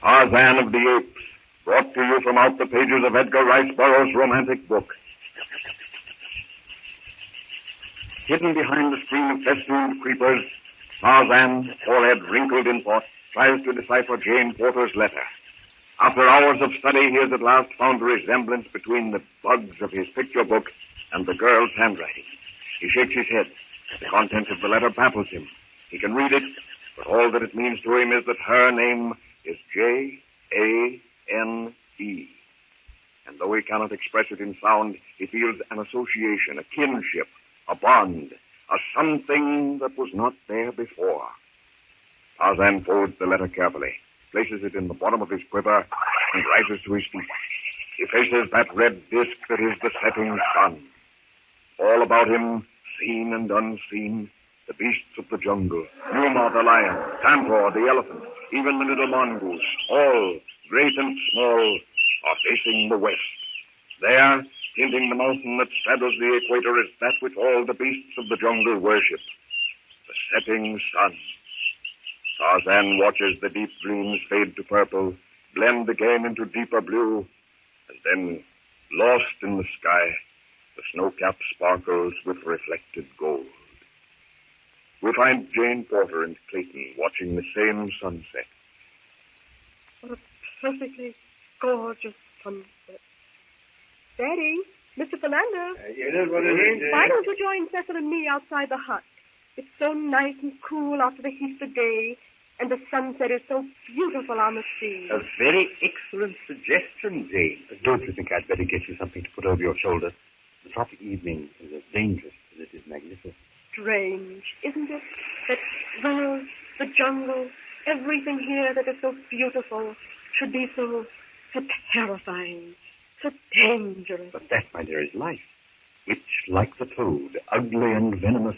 Tarzan of the Apes, brought to you from out the pages of Edgar Rice Burroughs' romantic book. Hidden behind the screen of festooned creepers, Tarzan, forehead wrinkled in thought, tries to decipher Jane Porter's letter. After hours of study, he has at last found a resemblance between the bugs of his picture book and the girl's handwriting. He shakes his head. The contents of the letter baffles him. He can read it, but all that it means to him is that her name is Jane. And though he cannot express it in sound, he feels an association, a kinship, a bond, a something that was not there before. Tarzan folds the letter carefully, places it in the bottom of his quiver, and rises to his feet. He faces that red disk that is the setting sun. All about him, seen and unseen, the beasts of the jungle, Numa the lion, Tantor the elephant, even the little mongoose, all, great and small, are facing the west. There, hinting the mountain that straddles the equator, is that which all the beasts of the jungle worship, the setting sun. Tarzan watches the deep greens fade to purple, blend again into deeper blue, and then, lost in the sky, the snow-cap sparkles with reflected gold. We find Jane Porter and Clayton watching the same sunset. What a perfectly gorgeous sunset. Daddy, Mr. Fernando. Yes, what is it? Why don't you join Cecil and me outside the hut? It's so nice and cool after the heat of the day, and the sunset is so beautiful on the sea. A very excellent suggestion, Jane. Don't you think I'd better get you something to put over your shoulder? The tropic evening is as dangerous as it is magnificent. Strange, isn't it? That wells, the jungle, everything here that is so beautiful should be so terrifying, so dangerous. But that, my dear, is life, which, like the toad, ugly and venomous,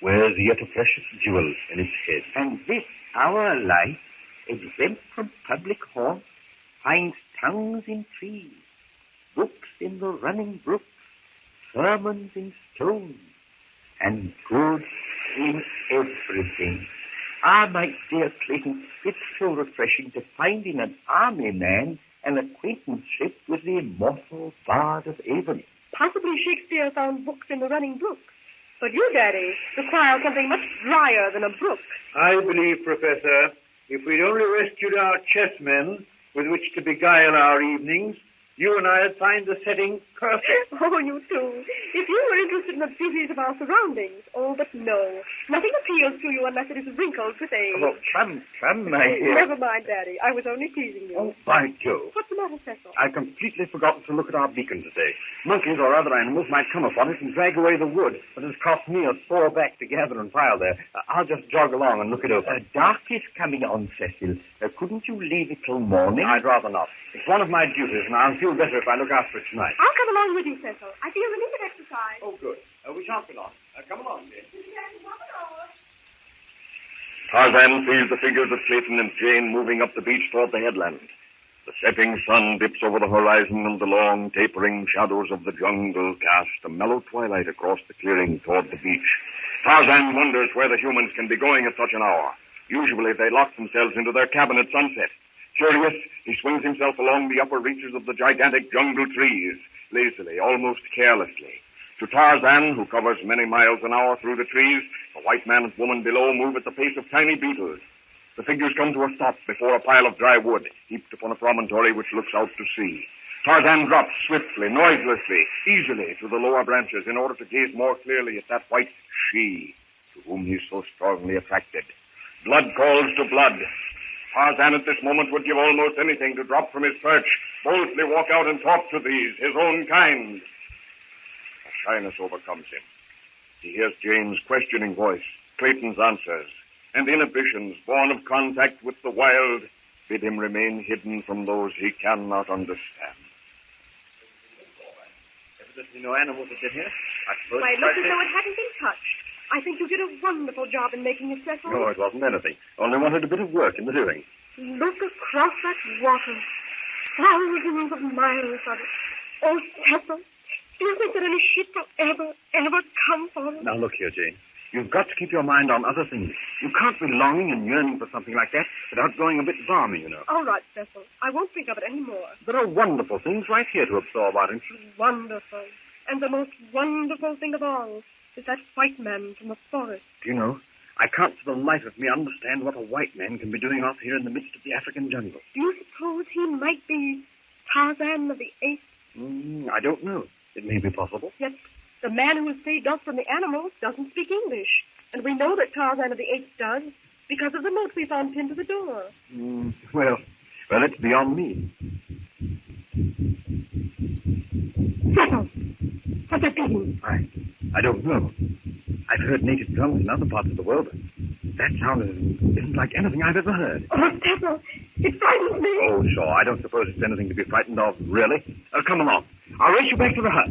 wears yet a precious jewel in its head. And this, our life, exempt from public haunts, finds tongues in trees, books in the running brooks, sermons in stones, and good in everything. Ah, my dear Clayton, it's so refreshing to find in an army man an acquaintanceship with the immortal bard of Avon. Possibly Shakespeare found books in the running brooks. But you, Daddy, require something much drier than a brook. I believe, Professor, if we'd only rescued our chessmen with which to beguile our evenings, you and I would find the setting perfect. Oh, you too. If you were interested in the beauties of our surroundings. Oh, but no. Nothing appeals to you unless it is wrinkled with age. Oh, come, my dear. Never mind, Daddy. I was only teasing you. Oh, by Jove. What's the matter, Cecil? I completely forgot to look at our beacon today. Monkeys or other animals might come upon it and drag away the wood, but it's cost me a sore back to gather and pile there. I'll just jog along and look it over. Dark is coming on, Cecil. Couldn't you leave it till morning? I'd rather not. It's one of my duties, and I'll feel better if I look after it tonight. I'll come along with you, Cecil. I feel the need of exercise. Oh, good. We shan't be long. Come along, dear. Tarzan sees the figures of Clayton and Jane moving up the beach toward the headland. The setting sun dips over the horizon, and the long, tapering shadows of the jungle cast a mellow twilight across the clearing toward the beach. Tarzan wonders where the humans can be going at such an hour. Usually they lock themselves into their cabin at sunset. Curious, he swings himself along the upper reaches of the gigantic jungle trees, lazily, almost carelessly. To Tarzan, who covers many miles an hour through the trees, the white man and woman below move at the pace of tiny beetles. The figures come to a stop before a pile of dry wood, heaped upon a promontory which looks out to sea. Tarzan drops swiftly, noiselessly, easily to the lower branches in order to gaze more clearly at that white she to whom he's so strongly attracted. Blood calls to blood. Tarzan at this moment would give almost anything to drop from his perch, boldly walk out and talk to these, his own kind. A shyness overcomes him. He hears Jane's questioning voice, Clayton's answers, and inhibitions born of contact with the wild bid him remain hidden from those he cannot understand. Evidently no animals have been here. I suppose Why, it looks as though it hadn't been touched. I think you did a wonderful job in making it, Cecil. No, it wasn't anything. Only wanted a bit of work in the doing. Look across that water. Thousands of miles of it. Oh, Cecil, do you think that any ship will ever come for us? Now, look here, Jane. You've got to keep your mind on other things. You can't be longing and yearning for something like that without going a bit balmy, you know. All right, Cecil. I won't think of it any more. There are wonderful things right here to absorb, aren't you? Wonderful. And the most wonderful thing of all is that white man from the forest. Do you know, I can't for the life of me understand what a white man can be doing off here in the midst of the African jungle. Do you suppose he might be Tarzan of the Apes? I don't know. It may be possible. Yet the man who was saved off from the animals doesn't speak English. And we know that Tarzan of the Apes does because of the note we found pinned to the door. Well, it's beyond me. Cecil! What's that beating? I don't know. I've heard native drums in other parts of the world, but that sound isn't like anything I've ever heard. Oh, Cecil! It frightens me! Oh, sure. I don't suppose it's anything to be frightened of, really. Come along. I'll race you back to the hut.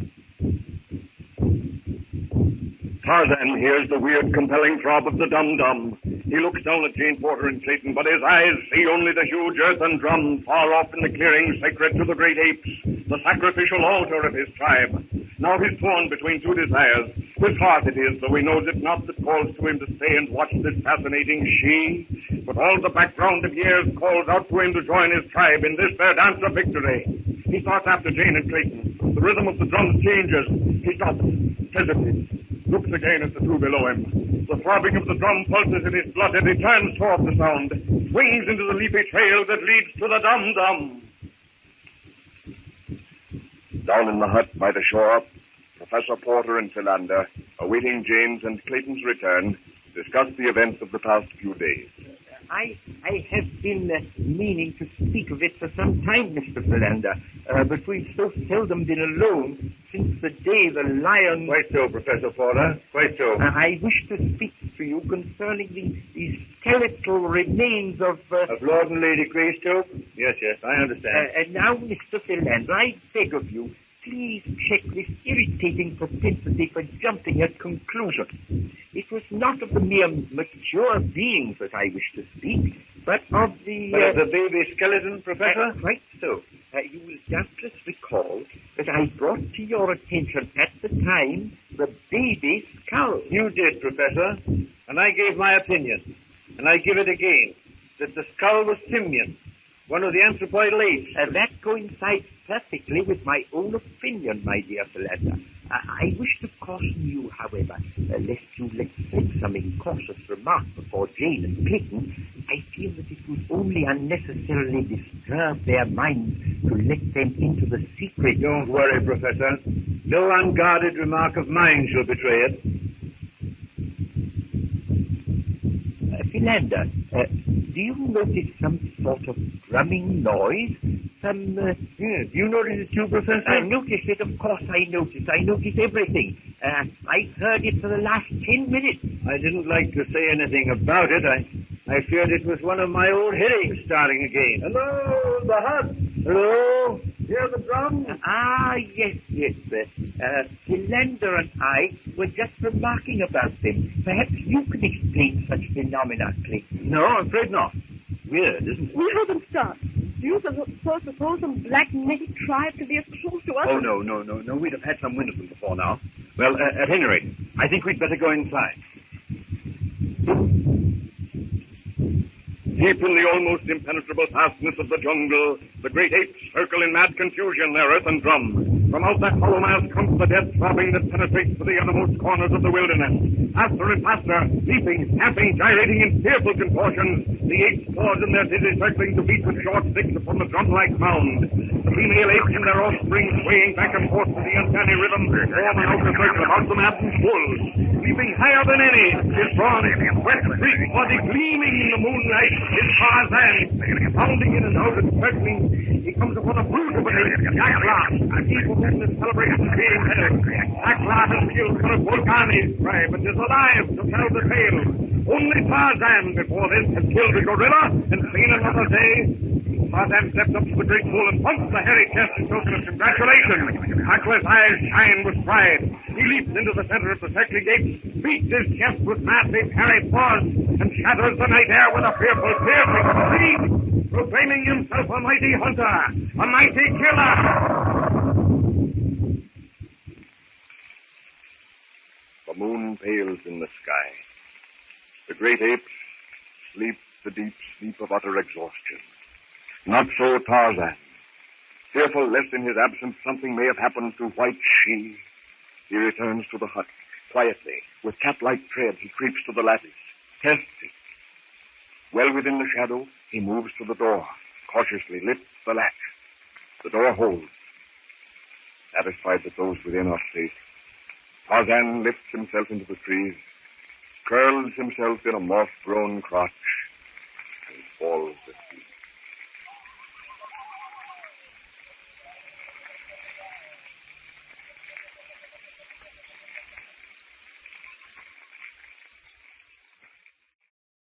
Tarzan hears the weird, compelling throb of the dum-dum. He looks down at Jane Porter and Clayton, but his eyes see only the huge earthen drum far off in the clearing sacred to the great apes, the sacrificial altar of his tribe. Now he's torn between two desires. His heart it is, though he knows it not, that calls to him to stay and watch this fascinating she. But all the background of years calls out to him to join his tribe in this their dance of victory. He starts after Jane and Clayton. The rhythm of the drums changes. He stops, hesitates, looks again at the two below him. The throbbing of the drum pulses in his blood, and he turns toward the sound, swings into the leafy trail that leads to the dum-dum. Down in the hut by the shore, Professor Porter and Philander, awaiting Jane's and Clayton's return, discuss the events of the past few days. I have been meaning to speak of it for some time, Mr. Philander, but we've so seldom been alone since the day the lion... Quite so, Professor Porter, quite so. I wish to speak to you concerning the skeletal remains of... Of Lord and Lady Greystoke? Yes, I understand. And now, Mr. Philander, I beg of you, please check this irritating propensity for jumping at conclusions. It was not of the mere mature beings that I wish to speak, but of the... But of the baby skeleton, Professor? Quite so. You will doubtless recall that I brought to your attention at the time the baby skull. You did, Professor, and I gave my opinion, and I give it again, that the skull was simian, one of the anthropoidal apes. That coincides perfectly with my own opinion, my dear Philander. I wish to caution you, however, lest you let slip some incautious remark before Jane and Clayton. I feel that it would only unnecessarily disturb their minds to let them into the secret. Don't worry, Professor. No unguarded remark of mine shall betray it. Philander, do you notice some sort of drumming noise? Some, Yes, you notice it too, Professor? I notice it, of course I notice. I notice everything. I've heard it for the last 10 minutes. I didn't like to say anything about it. I feared it was one of my old headaches starting again. Hello, the hut. Hello, hear the drums? Yes. Philander and I were just remarking about them. Perhaps you can explain such phenomena, Clayton. No, I'm afraid not. Weird, isn't it? We haven't stopped. Do you suppose some black naked tribe to be as close to us? Oh, no. We'd have had some wind of them before now. Well, at any rate, I think we'd better go inside. Deep in the almost impenetrable fastness of the jungle, the great apes circle in mad confusion their earthen drum. From out that hollow mass comes the death throbbing that penetrates to the uttermost corners of the wilderness. Faster and faster, leaping, stamping, gyrating in fearful contortions, the apes pause in their dizzy circling to beat with short sticks upon the drum-like mound. The female apes and their offspring swaying back and forth to the uncanny rhythm form an outer circle about the maddened bulls. Leaping higher than any, his brawn, wet, sleek body gleaming in the moonlight, his Tarzan, bounding in and out and circling. He comes upon a brute of an ape, Jackla, a people whom this celebration is being held. Jackla has killed one of Volgani's tribe and is alive to tell the tale. Only Tarzan before this has killed a gorilla and seen another day. Tarzan steps up to the great bull and pumps the hairy chest in token of congratulations. Jackla's eyes shine with pride. He leaps into the center of the circling apes, beats his chest with massive hairy paws, and shatters the night air with a fearful, piercing scream, proclaiming himself a mighty hunter, a mighty killer. The moon pales in the sky. The great apes sleep the deep sleep of utter exhaustion. Not so Tarzan. Fearful lest in his absence something may have happened to White She, he returns to the hut. Quietly, with cat-like tread, he creeps to the lattice, tests it. Well within the shadow, he moves to the door, cautiously lifts the latch. The door holds. Satisfied that those within are safe, Tarzan lifts himself into the trees, curls himself in a moss-grown crotch, and falls asleep.